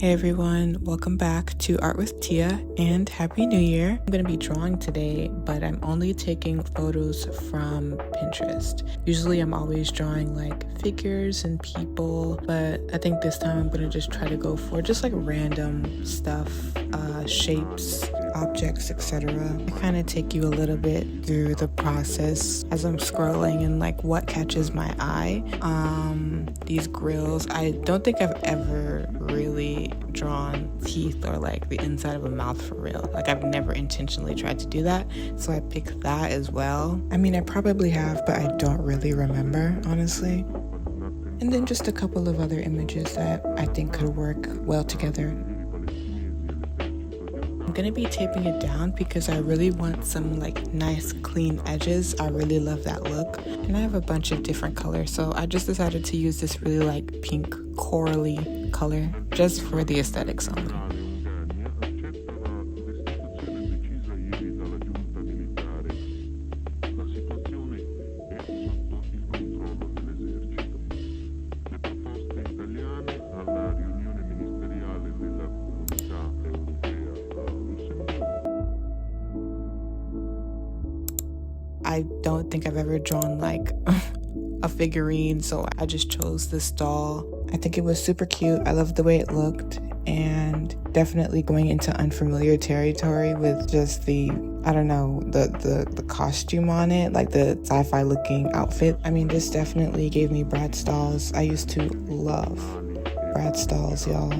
Hey everyone, welcome back to Art with Tia and Happy New Year. I'm going to be drawing today, but I'm only taking photos from Pinterest. Usually I'm always drawing like figures and people, but I think this time I'm going to just try to go for just like random stuff, shapes, objects, etc. I kind of take you a little bit through the process as I'm scrolling and like what catches my eye. These grills, I don't think I've ever really drawn teeth or like the inside of a mouth for real. Like I've never intentionally tried to do that, so I picked that as well. I mean, I probably have, but I don't really remember, honestly. And then just a couple of other images that I think could work well together. I'm gonna be taping it down because I really want some like nice clean edges. I really love that look, and I have a bunch of different colors, so I just decided to use this really like pink corally color just for the aesthetics only. I don't think I've ever drawn like a figurine, so I just chose this doll. I think it was super cute. I loved the way it looked, and definitely going into unfamiliar territory with just the, I don't know, the costume on it, like the sci-fi looking outfit. I mean, this definitely gave me Bratz dolls. I used to love Bratz dolls, y'all.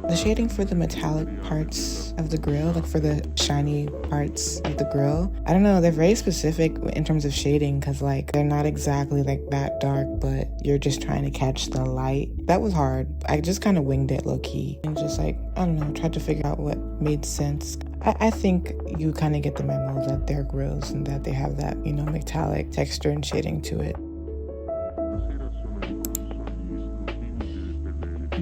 The shading for the metallic parts of the grill, like for the shiny parts of the grill, I don't know, they're very specific in terms of shading because like they're not exactly like that dark, but you're just trying to catch the light. That was hard. I just kind of winged it low-key and just like, I don't know, tried to figure out what made sense. I think you kind of get the memo that they're grills and that they have that, you know, metallic texture and shading to it.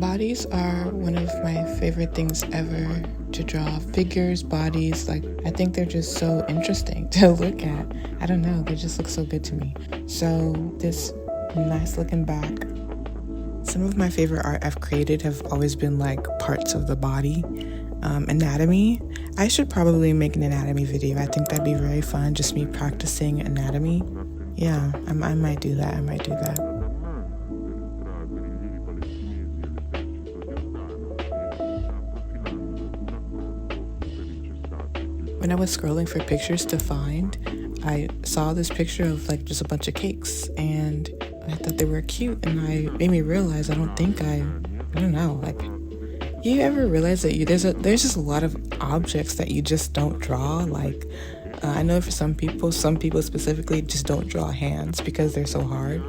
Bodies are one of my favorite things ever to draw. Figures, bodies, like I think they're just so interesting to look at. I don't know, they just look so good to me. So this nice looking back. Some of my favorite art I've created have always been like parts of the body, anatomy. I should probably make an anatomy video. I think that'd be very fun, just me practicing anatomy. Yeah, I might do that. When I was scrolling for pictures to find, I saw this picture of like just a bunch of cakes, and I thought they were cute, and it made me realize I don't know, like, you ever realize that there's just a lot of objects that you just don't draw? Like, I know for some people specifically just don't draw hands because they're so hard.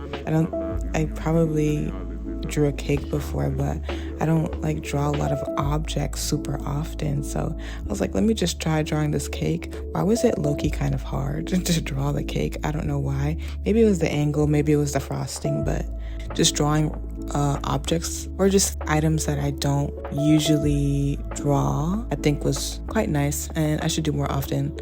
I probably drew a cake before, but I don't like draw a lot of objects super often, so I was like, let me just try drawing this cake. Why was it low-key kind of hard to draw the cake? I don't know why. Maybe it was the angle, maybe it was the frosting, but just drawing objects or just items that I don't usually draw, I think was quite nice, and I should do more often.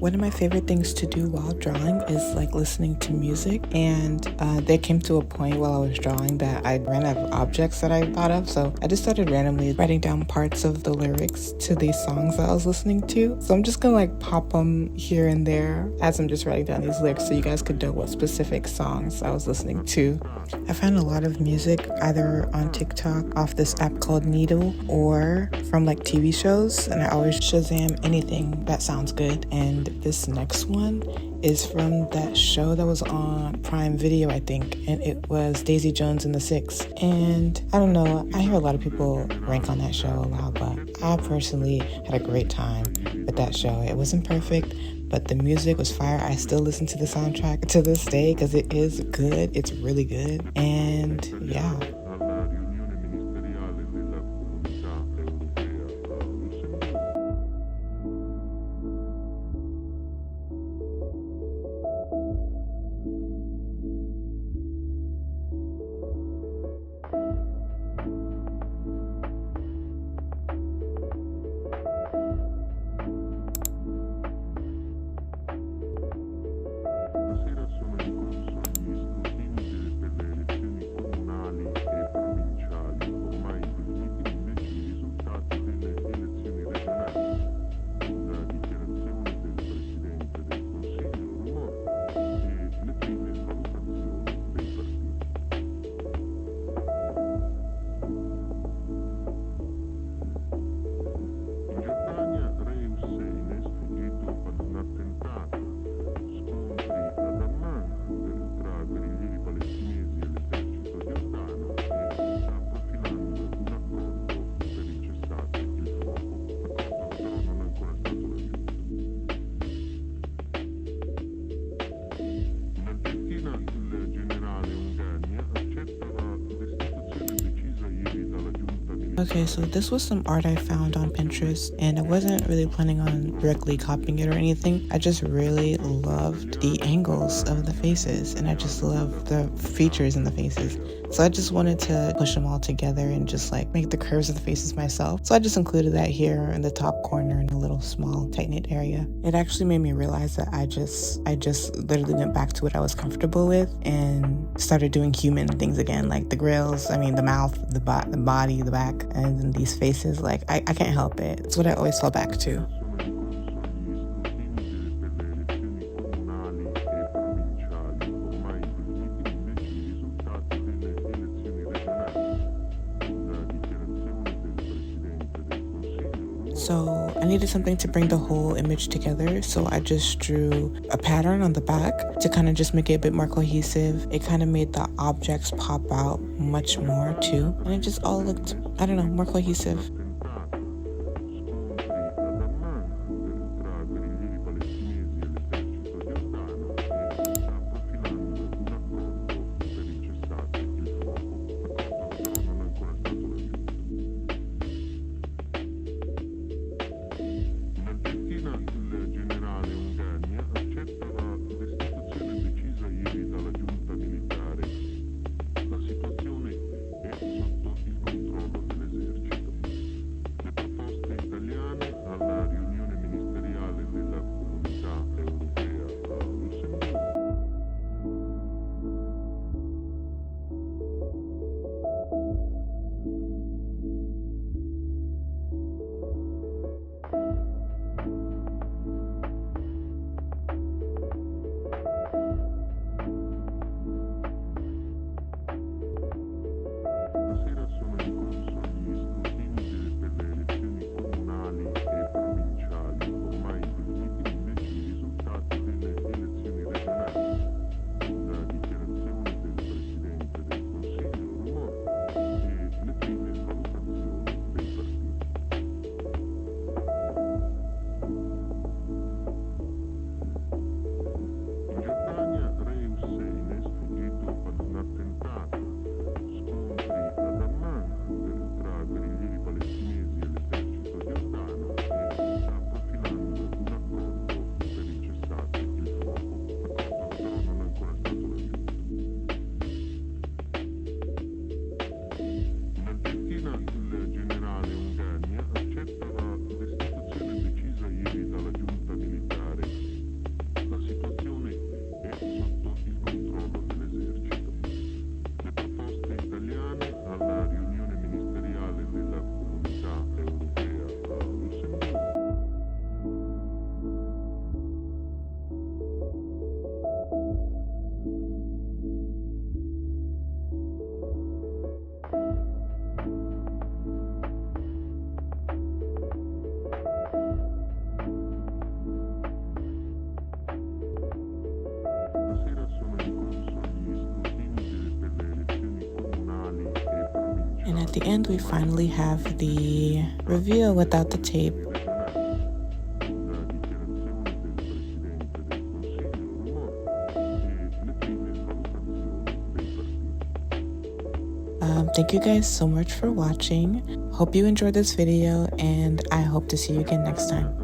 One of my favorite things to do while drawing is like listening to music, and there came to a point while I was drawing that I ran out of objects that I thought of, so I just started randomly writing down parts of the lyrics to these songs that I was listening to. So I'm just gonna like pop them here and there as I'm just writing down these lyrics so you guys could know what specific songs I was listening to. I found a lot of music either on TikTok off this app called Needle or from like TV shows, and I always Shazam anything that sounds good. And this next one is from that show that was on Prime Video, I think, and it was Daisy Jones and the Six. And I don't know, I hear a lot of people rank on that show a lot, but I personally had a great time with that show. It wasn't perfect, but the music was fire. I still listen to the soundtrack to this day because it is good. It's really good. And yeah. Okay, so this was some art I found on Pinterest, and I wasn't really planning on directly copying it or anything. I just really loved the angles of the faces, and I just loved the features in the faces. So I just wanted to push them all together and just like make the curves of the faces myself. So I just included that here in the top corner in a little small tight knit area. It actually made me realize that I just literally went back to what I was comfortable with and started doing human things again, like the grills, the mouth, the body, the back, and then these faces. Like I can't help it. It's what I always fall back to. So I needed something to bring the whole image together, so I just drew a pattern on the back to kind of just make it a bit more cohesive. It kind of made the objects pop out much more too, and it just all looked, I don't know, more cohesive. at the end, we finally have the reveal without the tape. Thank you guys so much for watching. Hope you enjoyed this video, and I hope to see you again next time.